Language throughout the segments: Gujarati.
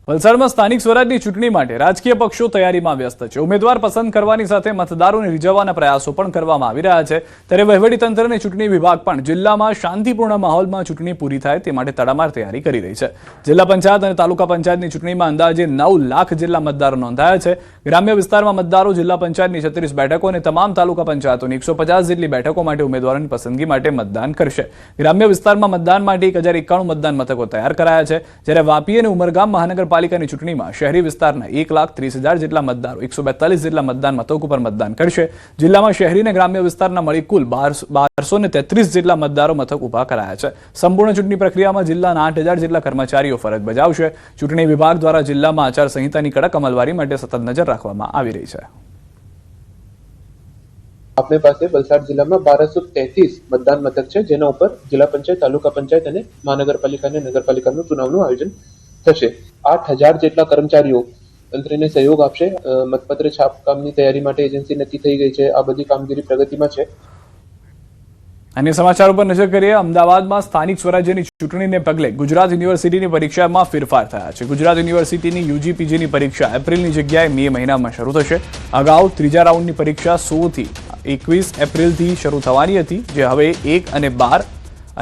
વલસાડમાં સ્થાનિક સ્વરાજની ચૂંટણી માટે રાજકીય પક્ષો તૈયારીમાં વ્યસ્ત છે। ઉમેદવાર પસંદ કરવાની સાથે મતદારોને રીઝવવાના પ્રયાસો પણ કરવામાં આવી રહ્યા છે। ત્યારે વહીવટીતંત્ર અને ચૂંટણી વિભાગ પણ જિલ્લામાં શાંતિપૂર્ણ માહોલમાં ચૂંટણી પૂરી થાય તે માટે તડામાર તૈયારી કરી રહી છે। જિલ્લા પંચાયત અને તાલુકા પંચાયતની ચૂંટણીમાં અંદાજે 9 લાખ જેટલા મતદારો નોંધાયા છે। ગ્રામ્ય વિસ્તારમાં મતદારો જિલ્લા પંચાયતની 36 બેઠકો અને તમામ તાલુકા પંચાયતોની 150 જેટલી બેઠકો માટે ઉમેદવારોની પસંદગી માટે મતદાન કરશે। ગ્રામ્ય વિસ્તારમાં મતદાન માટે 1091 મતદાન મથકો તૈયાર કરાયા છે, જ્યારે વાપી અને ઉમરગામ મહાનગરપાલિકાની ચૂંટણીમાં શહેરી વિસ્તારના 1,30,000 જેટલા મતદારો 142 જેટલા મતદાન મથકો પર મતદાન કરશે। જિલ્લામાં શહેરી અને ગ્રામ્ય વિસ્તારના મળી કુલ 1233 જેટલા મતદારો મથક ઉભા કરાયા છે। સંપૂર્ણ ચૂંટણી પ્રક્રિયામાં જિલ્લાના 8,000 જેટલા કર્મચારીઓ ફરજ બજાવશે। ચૂંટણી વિભાગ દ્વારા જિલ્લામાં આચારસંહિતાની કડક અમલવારી માટે સતત નજર રાખવામાં આવી રહી છે। अपने पास वलसाड जिला में 1233 मतदान मथक है, जेना ऊपर जिला पंचायत, तालुका पंचायत और महानगरपालिका ने नगरपालिका चुनाव आयोजन थशे। 8,000 जेटला कर्मचारीओ तंत्रने सहयोग आपशे। मतपत्र छापकामनी तैयारी माटे एजेंसी नक्की थई गई है। आ बधी कामगीरी प्रगतिमां छे। अन्य समाचारों पर नजर करिए। अमदावादમાં સ્થાનિક સ્વરાજ્યની ચૂંટણીને પગલે ગુજરાત યુનિવર્સિટીની પરીક્ષામાં ફેરફાર થયા છે। ગુજરાત યુનિવર્સિટીની યુજી પીજીની પરીક્ષા એપ્રિલની જગ્યાએ મે મહિનામાં શરૂ થશે। અગાઉ ત્રીજા રાઉન્ડની પરીક્ષા 16 થી 21 એપ્રિલથી શરૂ થવાની હતી, જે હવે 1 અને 12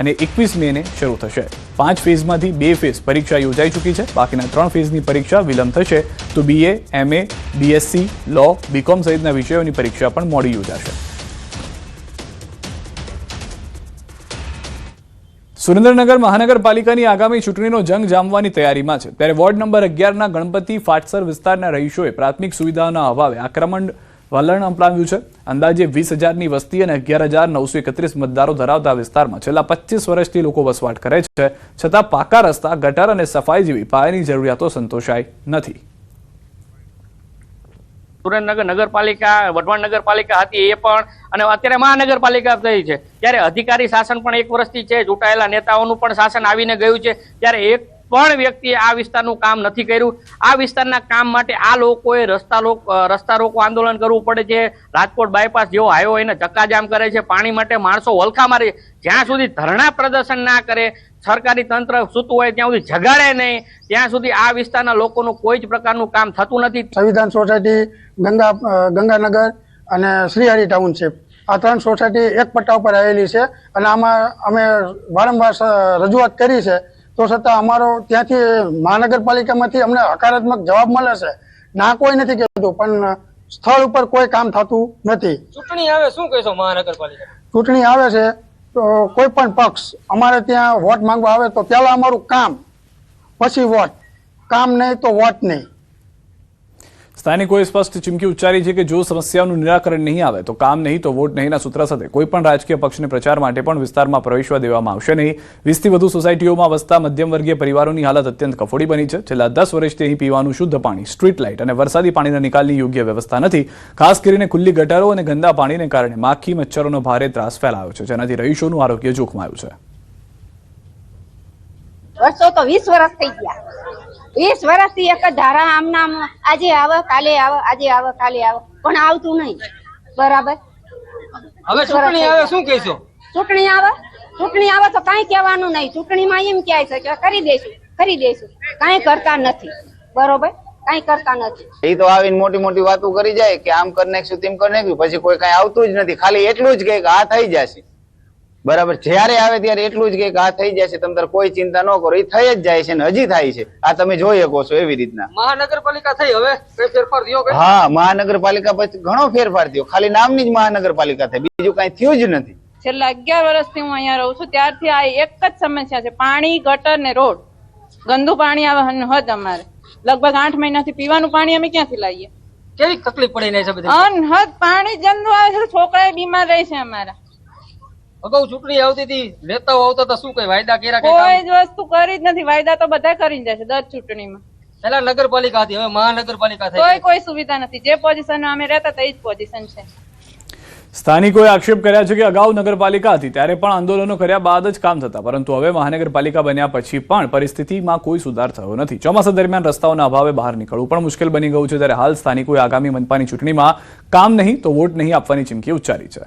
અને 21 મેને શરૂ થશે। 5 ફેઝમાંથી 2 ફેઝ પરીક્ષા યોજાઈ ચૂકી છે। બાકીના 3 ફેઝની પરીક્ષા વિલંબ થશે, તો બીએ, એમએ, બીએસસી, લો, બીકોમ સહિતના વિષયોની પરીક્ષા પણ મોડી યોજાશે। સુરેન્દ્રનગર મહાનગરપાલિકાની આગામી ચૂંટણીનો જંગ જામવાની તૈયારીમાં છે। ત્યારે વોર્ડ નંબર 11ના ગણપતિ ફાટસર વિસ્તારના રહીશોએ પ્રાથમિક સુવિધાઓના અભાવે આક્રમણ વલણ અપનાવ્યું છે। અંદાજે 20,000ની વસ્તી અને 11,931 મતદારો ધરાવતા વિસ્તારમાં છેલ્લા 25 વર્ષથી લોકો વસવાટ કરે છે, છતાં પાકા રસ્તા, ગટર અને સફાઈ જેવી પાયાની જરૂરિયાતો સંતોષાઈ નથી। સુરેન્દ્રનગર નગરપાલિકા, વઢવાણ નગરપાલિકા હતી એ પણ, અને અત્યારે મહાનગરપાલિકા થઈ છે, ત્યારે અધિકારી શાસન પણ 1 વર્ષથી છે, ચૂંટાયેલા નેતાઓનું પણ શાસન આવીને ગયું છે, ત્યારે એક પણ વ્યક્તિએ આ વિસ્તારનું કામ નથી કર્યું। આ વિસ્તારના કામ માટે આ લોકોએ રસ્તા રોકો આંદોલન કરવું પડે છે। રાજકોટ બાયપાસ જેવો હાઈવે એને ચક્કાજામ કરે છે। પાણી માટે માણસો વલખા મારે, જ્યાં સુધી ધરણા પ્રદર્શન ના કરે, સરકારી તંત્ર સૂતું હોય ત્યાં સુધી જગાડે નહીં, ત્યાં સુધી આ વિસ્તારના લોકોનું કોઈ જ પ્રકારનું કામ થતું નથી। સંવિધાન સોસાયટી, ગંગાનગર અને શ્રીહરિ ટાઉનશીપ, આ 3 સોસાયટી એક પટ્ટા ઉપર આવેલી છે, અને આમાં અમે વારંવાર રજૂઆત કરી છે, તો છતાં અમારો ત્યાંથી મહાનગરપાલિકામાંથી અમને હકારાત્મક જવાબ મળે છે। ના કોઈ નથી કહેતું, પણ સ્થળ ઉપર કોઈ કામ થતું નથી। ચૂંટણી આવે શું કહેશો મહાનગરપાલિકા? ચૂંટણી આવે છે તો કોઈ પણ પક્ષ અમારે ત્યાં વોટ માંગવા આવે તો પહેલા અમારું કામ, પછી વોટ, કામ નહીં તો વોટ નહીં। સ્થાનિકોએ સ્પષ્ટ ચીમકી ઉચ્ચારી છે કે જો સમસ્યાઓનું નિરાકરણ નહીં આવે તો કામ નહીં તો વોટ નહીંના સૂત્ર સાથે કોઈ પણ રાજકીય પક્ષને પ્રચાર માટે પણ વિસ્તારમાં પ્રવેશવા દેવામાં આવશે નહીં। 20થી વધુ સોસાયટીઓમાં વસતા મધ્યમવર્ગીય પરિવારોની હાલત અત્યંત કફોડી બની છે। છેલ્લા 10 વર્ષથી અહીં પીવાનું શુદ્ધ પાણી, સ્ટ્રીટ લાઇટ અને વરસાદી પાણીના નિકાલની યોગ્ય વ્યવસ્થા નથી। ખાસ કરીને ખુલ્લી ગટરો અને ગંદા પાણીને કારણે માખી મચ્છરોનો ભારે ત્રાસ ફેલાયો છે, જેનાથી રહીશોનું આરોગ્ય જોખમાયું છે। વર્ષો તો 20 વર્ષ થઈ ગયા। 20 વર્ષથી એક જ ધારા આમના આજે આવે કાલે આવે, આજે આવે કાલે આવે, પણ આવતું નહીં। બરાબર, હવે ચૂંટણી આવે શું કહેશો? ચૂંટણી આવે તો કાંઈ કહેવાનું નહીં। ચૂંટણીમાં એમ કહે છે કે કરી દઈશું, કાંઈ કરતા નથી। બરોબર, કાંઈ કરતા નથી। એ તો આવીને મોટી મોટી વાતો કરી જાય કે આમ કરી નાખશું, તેમ કરી નાખ્યું, પછી કોઈ કાંઈ આવતું જ નથી। ખાલી એટલું જ કહે કે આ થઈ જશે, બરાબર, જ્યારે આવે ત્યારે એટલું જ કે આ થઈ જશે, તમે કોઈ ચિંતા ન કરો, એ થઈ જ જાય છે ને હજી થાય છે। આ તમે જોઈ શકો છો એવી રીતના। મહાનગરપાલિકા થઈ, હવે કઈ ફેરફાર થયો? હા, મહાનગરપાલિકા પછી ઘણો ફેરફાર થયો, ખાલી નામની જ મહાનગરપાલિકા થઈ, બીજું કઈ થયું જ નથી। છેલ્લા 11 વર્ષથી હું અહીંયા રહું છું, ત્યારથી આ એક જ સમસ્યા છે, પાણી, ગટર ને રોડ। ગંદુ પાણી આવે હદ અમારે, લગભગ 8 મહિનાથી પીવાનું પાણી અમે ક્યાંથી લાવીએ? કેવી તકલીફ પડી રહી છે બધી? અનહદ પાણી ગંદુ આવે છે, છોકરા બીમાર રહે છે અમારા। અગાઉ ચૂંટણી આવતી હતી, નેતાઓ આવતા હતા, શું કઈ વાયદા કર્યા? કોઈ જ વસ્તુ કરી જ નથી। વાયદા તો બધા કરી જાય છે દર ચૂંટણીમાં। પહેલા નગરપાલિકા હતી, હવે મહાનગરપાલિકા થઈ, કોઈ સુવિધા નથી। જે પોઝિશનમાં અમે રહેતા હતા એ જ પોઝિશન છે। સ્થાનિકોએ આક્ષેપ કર્યા છે કે અગાઉ નગરપાલિકા હતી ત્યારે પણ આંદોલનો કર્યા બાદ જ કામ થતા, પરંતુ હવે મહાનગરપાલિકા બન્યા પછી પણ પરિસ્થિતિમાં કોઈ સુધાર થયો નથી। ચોમાસા દરમિયાન રસ્તાઓના અભાવે બહાર નીકળવું પણ મુશ્કેલ બની ગયું છે। ત્યારે હાલ સ્થાનિકોએ આગામી મનપાની ચૂંટણીમાં કામ નહીં તો વોટ નહીં આપવાની ચીમકી ઉચ્ચારી છે।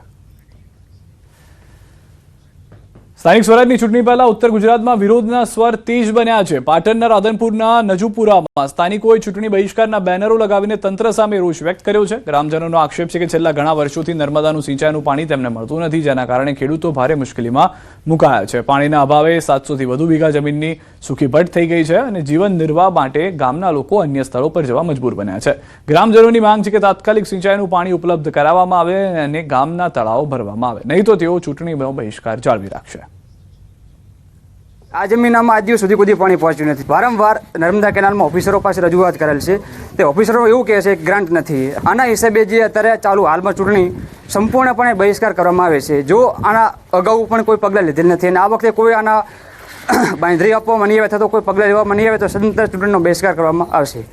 સ્થાનિક સ્વરાજની ચૂંટણી પહેલા ઉત્તર ગુજરાતમાં વિરોધના સ્વર તેજ બન્યા છે. પાટણના રાધનપુરના નજુપુરામાં સ્થાનિકોએ ચૂંટણી બહિષ્કારના બેનરો લગાવીને તંત્ર સામે રોષ વ્યક્ત કર્યો છે. ગ્રામજનોનો આક્ષેપ છે કે છેલ્લા ઘણા વર્ષોથી નર્મદાનું સિંચાઈનું પાણી તેમને મળતું નથી, જેના કારણે ખેડૂતો ભારે મુશ્કેલીમાં મુકાયા છે. પાણીના અભાવે 700 થી વધુ વીઘા જમીનની સૂકીભટ થઈ ગઈ છે અને જીવન નિર્વાહ માટે ગામના લોકો અન્ય સ્થળો પર જવા મજબૂર બન્યા છે. ગ્રામજનોની માંગ છે કે તાત્કાલિક સિંચાઈનું પાણી ઉપલબ્ધ કરાવવામાં આવે અને ગામના તળાવો ભરવામાં આવે, નહીં તો તેઓ ચૂંટણીનો બહિષ્કાર જાળવી રાખશે. આ જમીનમાં આજ દિવસ સુધી કોઈ પાણી પહોંચ્યું નથી. વારંવાર નર્મદા કેનાલમાં ઓફિસરો પાસે રજૂઆત કરેલ છે. તે ઓફિસરો એવું કહે છે કે ગ્રાન્ટ નથી. આના હિસાબે જે અત્યારે ચાલુ હાલમાં ચૂંટણી સંપૂર્ણપણે બહિષ્કાર કરવામાં આવે છે. જો આના અગાઉ પણ કોઈ પગલાં લીધેલ નથી અને આ વખતે કોઈ આના બાંધરી આપવામાં નહીં આવે અથવા તો કોઈ પગલાં લેવામાં નહીં આવે તો સદંતર ચૂંટણીનો બહિષ્કાર કરવામાં આવશે.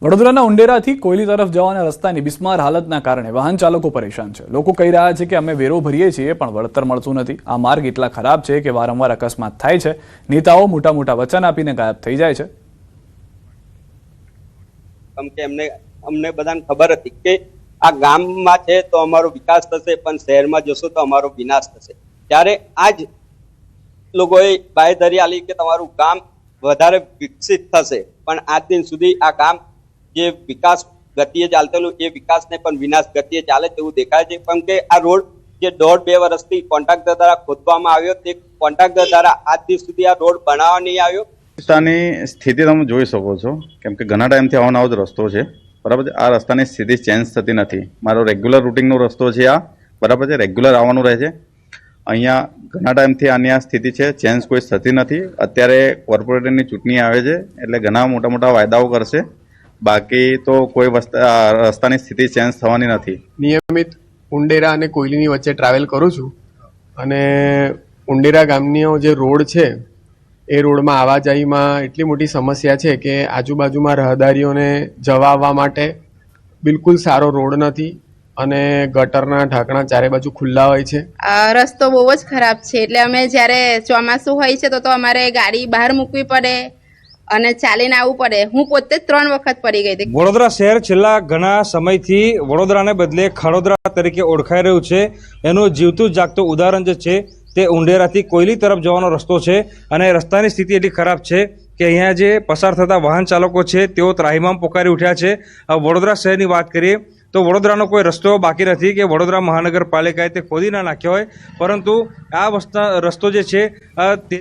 વડોદરાના ઉંડેરાથી કોયલી તરફ જવાના રસ્તાની બિસ્માર હાલતના કારણે વાહન ચાલકો પરેશાન છે. લોકો કહી રહ્યા છે કે અમે વેરો ભરીએ છીએ પણ વળતર મળતું નથી. આ માર્ગ એટલા ખરાબ છે કે વારંવાર અકસ્માત થાય છે. નેતાઓ મોટા મોટા વચન આપીને ગાયબ થઈ જાય છે. કેમ કે અમને બધાને ખબર હતી કે આ ગામમાં છે તો અમારો વિકાસ થશે, પણ શહેરમાં જશો તો અમારો વિનાશ થશે. ત્યારે આજ લોકોએ બાંયધરી આલી કે તમારું ગામ વધારે વિકસિત થશે, પણ આજ દિન સુધી આ ગામ જે વિકાસ ગતિએ ચાલતેલું એ વિકાસને પણ વિનાશ ગતિએ ચાલે તેવું દેખાય છે. કેમ કે આ રોડ જે 1.5-2 વર્ષથી કોન્ટ્રાક્ટર દ્વારા ખોદવામાં આવ્યો, તે કોન્ટ્રાક્ટર દ્વારા આજ દિવસ સુધી આ રોડ બનાવવા નહીં આવ્યો. રસ્તાની સ્થિતિ તમે જોઈ શકો છો, કેમ કે ઘણા ટાઈમથી આવવાનો જ રસ્તો છે, બરાબર છે. આ રસ્તાની સ્થિતિ ચેન્જ થતી નથી. મારો રેગ્યુલર રૂટિંગનો રસ્તો છે આ, બરાબર છે. રેગ્યુલર આવવાનું રહે છે. અહીંયા ઘણા ટાઈમથી આની આ સ્થિતિ છે, ચેન્જ કોઈ થતી નથી. અત્યારે કોર્પોરેટરની ચૂંટણી આવે છે એટલે ઘણા મોટા મોટા વાયદાઓ કરશે, બાકી તો કોઈ રસ્તાની સ્થિતિ ચેન્જ થવાની નથી. નિયમિત ઉંડેરા અને કોયલીની વચ્ચે ટ્રાવેલ કરું છું અને ઉંડેરા ગામનો જે રોડ છે એ રોડમાં આવાજાહીમાં એટલી મોટી સમસ્યા છે કે આજુબાજુમાં રહદારીઓને જવા આવવા માટે બિલકુલ સારો રોડ નથી અને ગટરના ઢાંકણા ચારે બાજુ ખુલ્લા હોય છે. રસ્તો બહુ જ ખરાબ છે, એટલે અમે જ્યારે ચોમાસું હોય છે તો અમારે ગાડી બહાર મૂકવી પડે અને ચાલીને આવવું પડે. હું પોતે 3 વખત પડી ગઈ હતી. વડોદરા શહેર છેલ્લા ઘણા સમયથી વડોદરાને બદલે ખડોદરા તરીકે ઓળખાઈ રહ્યું છે. એનું જીવતું જાગતું ઉદાહરણ જે છે તે ઉંડેરાથી કોયલી તરફ જવાનો રસ્તો છે અને રસ્તાની સ્થિતિ એટલી ખરાબ છે કે અહીંયા જે પસાર થતા વાહન ચાલકો છે તેઓ ત્રાહિમામ પોકારી ઉઠ્યા છે. વડોદરા શહેરની વાત કરીએ તો વડોદરાનો કોઈ રસ્તો બાકી નથી કે વડોદરા મહાનગરપાલિકાએ તે ખોદી ના નાખ્યો હોય, પરંતુ આ રસ્તો જે છે તે